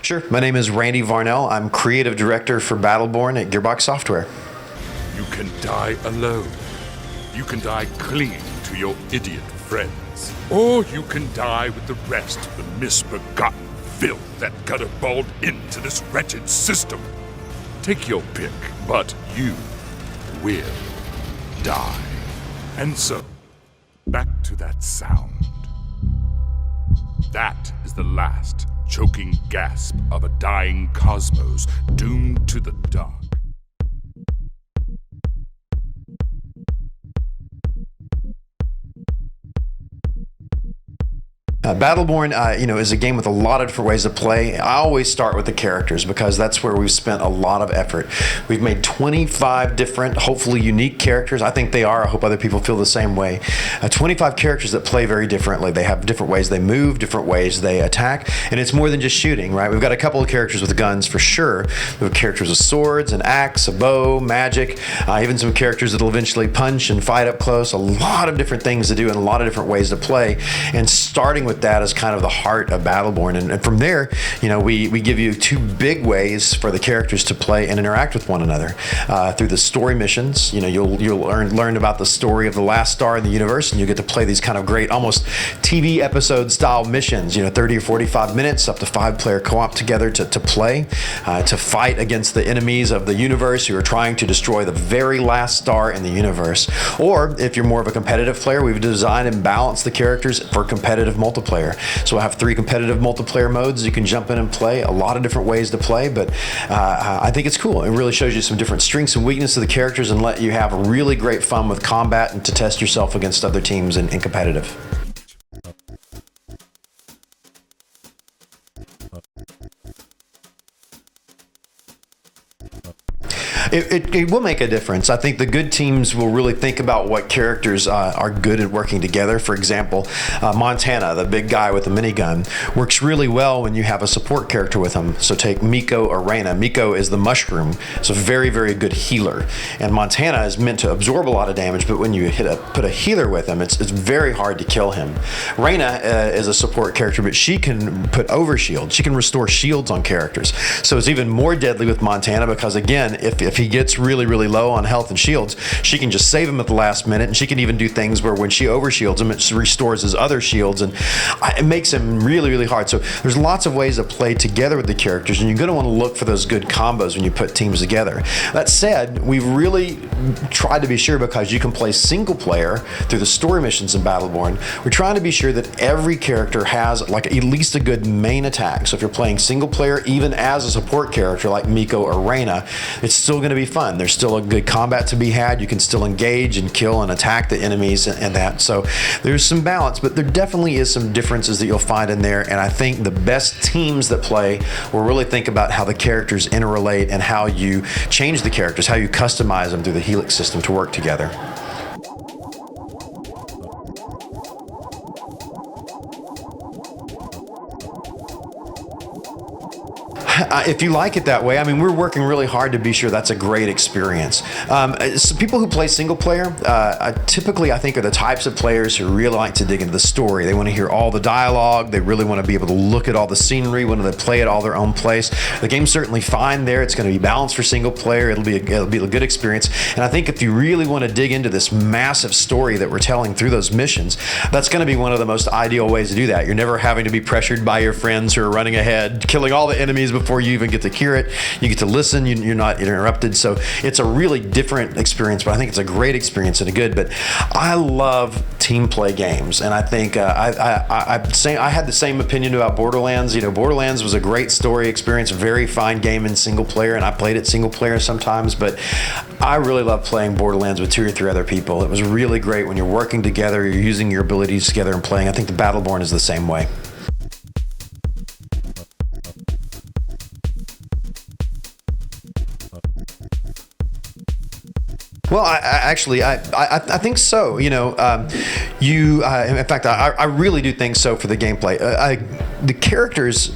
Sure. My name is Randy Varnell. I'm creative director for Battleborn at Gearbox Software. You can die alone. You can die clinging to your idiot friends. Or you can die with the rest of the misbegotten filth that gutterballed into this wretched system. Take your pick, but you will die. And so, back to that sound. That is the last choking gasp of a dying cosmos doomed to the dark. Battleborn, is a game with a lot of different ways to play. I always start with the characters because that's where we've spent a lot of effort. We've made 25 different, hopefully unique characters. I think they are. I hope other people feel the same way. 25 characters that play very differently. They have different ways they move, different ways they attack, and it's more than just shooting, right? We've got a couple of characters with guns for sure. We have characters with swords, an axe, a bow, magic, even some characters that'll eventually punch and fight up close. A lot of different things to do and a lot of different ways to play. And starting with that is kind of the heart of Battleborn, and from there, we give you two big ways for the characters to play and interact with one another through the story missions. You'll learn about the story of the last star in the universe, and you get to play these kind of great, almost TV episode style missions. 30 or 45 minutes, up to 5-player co-op together to play, to fight against the enemies of the universe who are trying to destroy the very last star in the universe. Or if you're more of a competitive player, we've designed and balanced the characters for competitive multiplayer. So we'll have 3 competitive multiplayer modes you can jump in and play. A lot of different ways to play, but I think it's cool. It really shows you some different strengths and weaknesses of the characters and let you have really great fun with combat and to test yourself against other teams in competitive. It will make a difference. I think the good teams will really think about what characters are good at working together. For example, Montana, the big guy with the minigun, works really well when you have a support character with him. So take Miko or Reyna. Miko is the mushroom. It's a very, very good healer. And Montana is meant to absorb a lot of damage, but when you put a healer with him, it's very hard to kill him. Reyna is a support character, but she can put overshield. She can restore shields on characters. So it's even more deadly with Montana because, again, if he gets really, really low on health and shields, she can just save him at the last minute, and she can even do things where when she overshields him, it restores his other shields, and it makes him really, really hard. So there's lots of ways to play together with the characters, and you're going to want to look for those good combos when you put teams together. That said, we've really tried to be sure, because you can play single player through the story missions in Battleborn, we're trying to be sure that every character has like at least a good main attack. So if you're playing single player, even as a support character like Miko or Reyna, it's still going to be fun. There's still a good combat to be had. You can still engage and kill and attack the enemies and that. So there's some balance, but there definitely is some differences that you'll find in there. And I think the best teams that play will really think about how the characters interrelate and how you change the characters, how you customize them through the Helix system to work together. If you like it that way, I mean, we're working really hard to be sure that's a great experience. So people who play single player, typically I think are the types of players who really like to dig into the story. They want to hear all the dialogue. They really want to be able to look at all the scenery when they play at all their own place. The game's certainly fine there. It's going to be balanced for single player. It'll be a good experience. And I think if you really want to dig into this massive story that we're telling through those missions, that's going to be one of the most ideal ways to do that. You're never having to be pressured by your friends who are running ahead, killing all the enemies before you even get to hear it. You get to listen. You're not interrupted. So it's a really different experience, but I think it's a great experience and a good. But I love team play games, and I think I had the same opinion about Borderlands. Borderlands was a great story experience, very fine game in single player, and I played it single player sometimes, but I really love playing Borderlands with 2 or 3 other people. It was really great when you're working together, you're using your abilities together and playing. I think the Battleborn is the same way. Well, I think so. In fact, I really do think so for the gameplay. The characters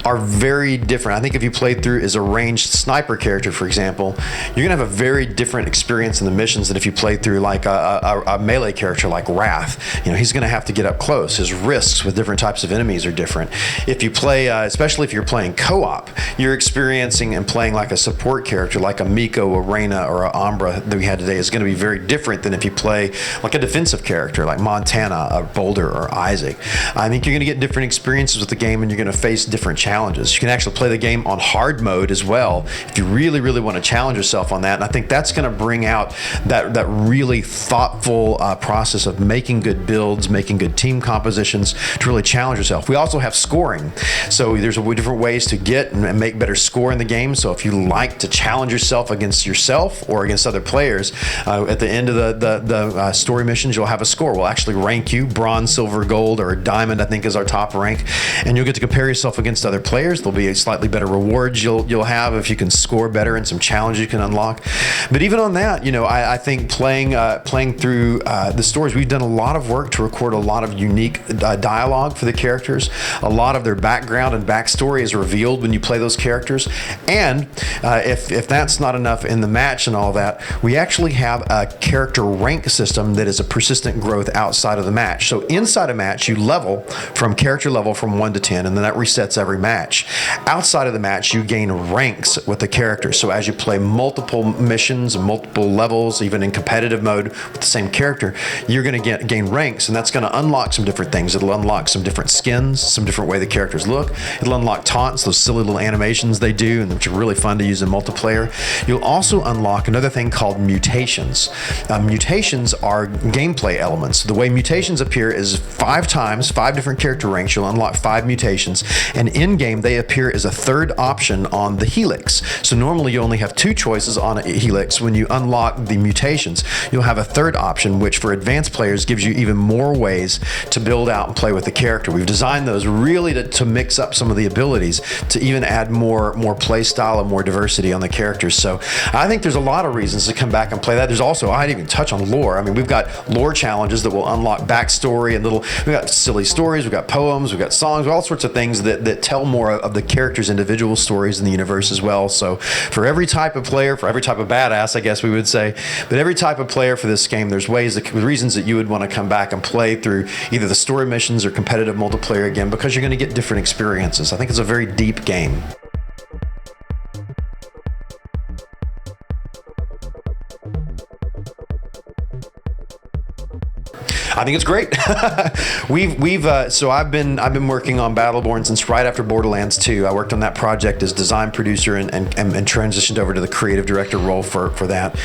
are very different. I think if you play through as a ranged sniper character, for example, you're gonna have a very different experience in the missions than if you play through like a melee character like Wrath. You know, he's gonna have to get up close. His risks with different types of enemies are different. If you play, especially if you're playing co-op, you're experiencing and playing like a support character like a Miko, a Reyna, or a Umbra that we had today is gonna be very different than if you play like a defensive character like Montana, or Boulder, or Isaac. I think you're gonna get different experiences with the game, and you're gonna face different challenges. You can actually play the game on hard mode as well if you really, really want to challenge yourself on that. And I think that's going to bring out that really thoughtful process of making good builds, making good team compositions to really challenge yourself. We also have scoring. So there's different ways to get and make better score in the game. So if you like to challenge yourself against yourself or against other players, at the end of the story missions, you'll have a score. We'll actually rank you bronze, silver, gold, or diamond, I think is our top rank. And you'll get to compare yourself against other players. There'll be slightly better rewards you'll have if you can score better, and some challenges you can unlock. But even on that, you know, I think playing through the stories, we've done a lot of work to record a lot of unique dialogue for the characters. A lot of their background and backstory is revealed when you play those characters. And if that's not enough in the match and all that, we actually have a character rank system that is a persistent growth outside of the match. So inside a match, you level from character level from 1 to 10, and then that resets every match. Outside of the match, you gain ranks with the character. So as you play multiple missions and multiple levels, even in competitive mode with the same character, you're going to gain ranks, and that's going to unlock some different things. It'll unlock some different skins, some different way the characters look. It'll unlock taunts, those silly little animations they do, and which are really fun to use in multiplayer. You'll also unlock another thing called mutations. Mutations are gameplay elements. The way mutations appear is 5 times, 5 different character ranks. You'll unlock 5 mutations, and in-game they appear as a third option on the helix. So normally you only have 2 choices on a helix. When you unlock the mutations, you'll have a third option, which for advanced players gives you even more ways to build out and play with the character. We've designed those really to mix up some of the abilities, to even add more play style and more diversity on the characters. So I think there's a lot of reasons to come back and play that. There's also, I didn't even touch on lore. I mean, we've got lore challenges that will unlock backstory and we've got silly stories, we've got poems, we've got songs, all sorts of things that tell more of the characters' individual stories in the universe as well. So for every type of player, for every type of badass, I guess we would say, but every type of player for this game, there's reasons that you would want to come back and play through either the story missions or competitive multiplayer again, because you're going to get different experiences. I think it's a very deep game. I think it's great. So I've been working on Battleborn since right after Borderlands 2. I worked on that project as design producer and transitioned over to the creative director role for that.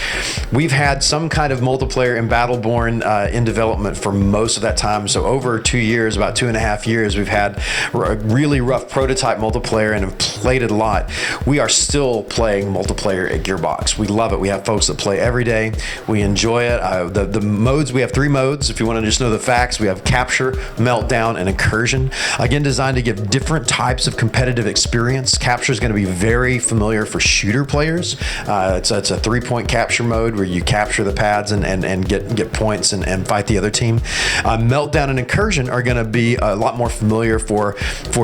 We've had some kind of multiplayer in Battleborn in development for most of that time. So over 2 years, about 2.5 years, we've had a really rough prototype multiplayer and have played it a lot. We are still playing multiplayer at Gearbox. We love it. We have folks that play every day. We enjoy it. The modes, we have 3 modes. If you want to just know the facts, we have Capture, Meltdown, and Incursion. Again, designed to give different types of competitive experience. Capture is going to be very familiar for shooter players. It's a 3-point capture mode where you capture the pads and get points and fight the other team. Meltdown and Incursion are going to be a lot more familiar for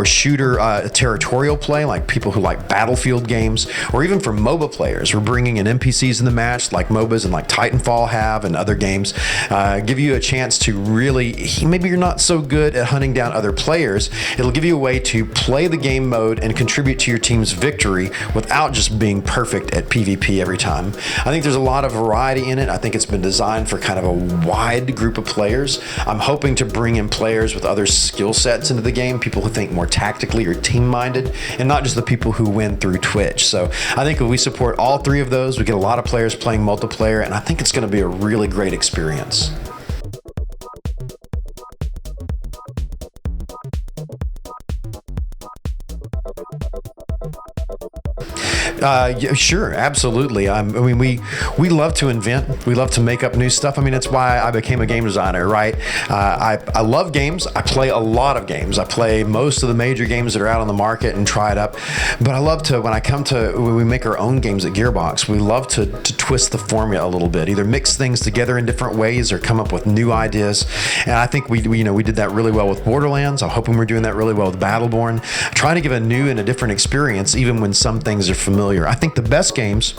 shooter territorial play, like people who like Battlefield games, or even for MOBA players. We're bringing in NPCs in the match, like MOBAs and like Titanfall have and other games. Give you a chance to really, maybe you're not so good at hunting down other players. It'll give you a way to play the game mode and contribute to your team's victory without just being perfect at PvP every time. I think there's a lot of variety in it. I think it's been designed for kind of a wide group of players. I'm hoping to bring in players with other skill sets into the game, people who think more tactically or team-minded, and not just the people who win through Twitch. So I think if we support all 3 of those, we get a lot of players playing multiplayer, and I think it's going to be a really great experience. Yeah, sure, absolutely. I mean, we love to invent. We love to make up new stuff. I mean, it's why I became a game designer, right? I love games. I play a lot of games. I play most of the major games that are out on the market and try it up. But I love to, when we make our own games at Gearbox, we love to twist the formula a little bit, either mix things together in different ways or come up with new ideas. And I think we did that really well with Borderlands. I'm hoping we're doing that really well with Battleborn. Trying to give a new and a different experience, even when some things are familiar. I think the best games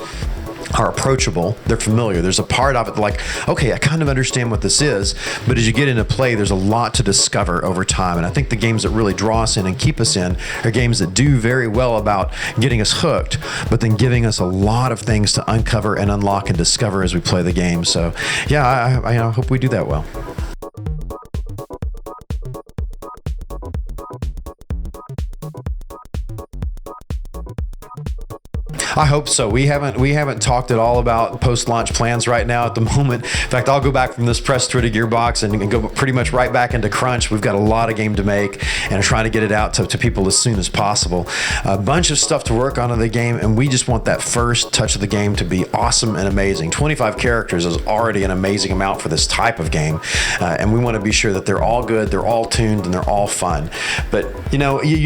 are approachable. They're familiar. There's a part of it like, okay, I kind of understand what this is, but as you get into play, there's a lot to discover over time. And I think the games that really draw us in and keep us in are games that do very well about getting us hooked, but then giving us a lot of things to uncover and unlock and discover as we play the game. So yeah, I hope we do that well. I hope so. We haven't talked at all about post-launch plans right now at the moment. In fact, I'll go back from this press tour to Gearbox and go pretty much right back into crunch. We've got a lot of game to make and are trying to get it out to people as soon as possible. A bunch of stuff to work on in the game, and we just want that first touch of the game to be awesome and amazing. 25 characters is already an amazing amount for this type of game, and we want to be sure that they're all good, they're all tuned, and they're all fun. But you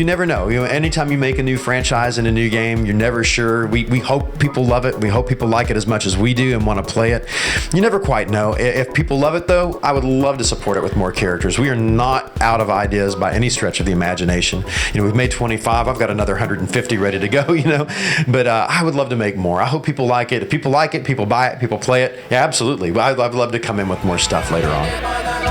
never know. Anytime you make a new franchise and a new game, you're never sure. We hope people love it. We hope people like it as much as we do and want to play it. You never quite know. If people love it, though, I would love to support it with more characters. We are not out of ideas by any stretch of the imagination. We've made 25. I've got another 150 ready to go, But I would love to make more. I hope people like it. If people like it, people buy it, people play it. Yeah, absolutely. I'd love to come in with more stuff later on.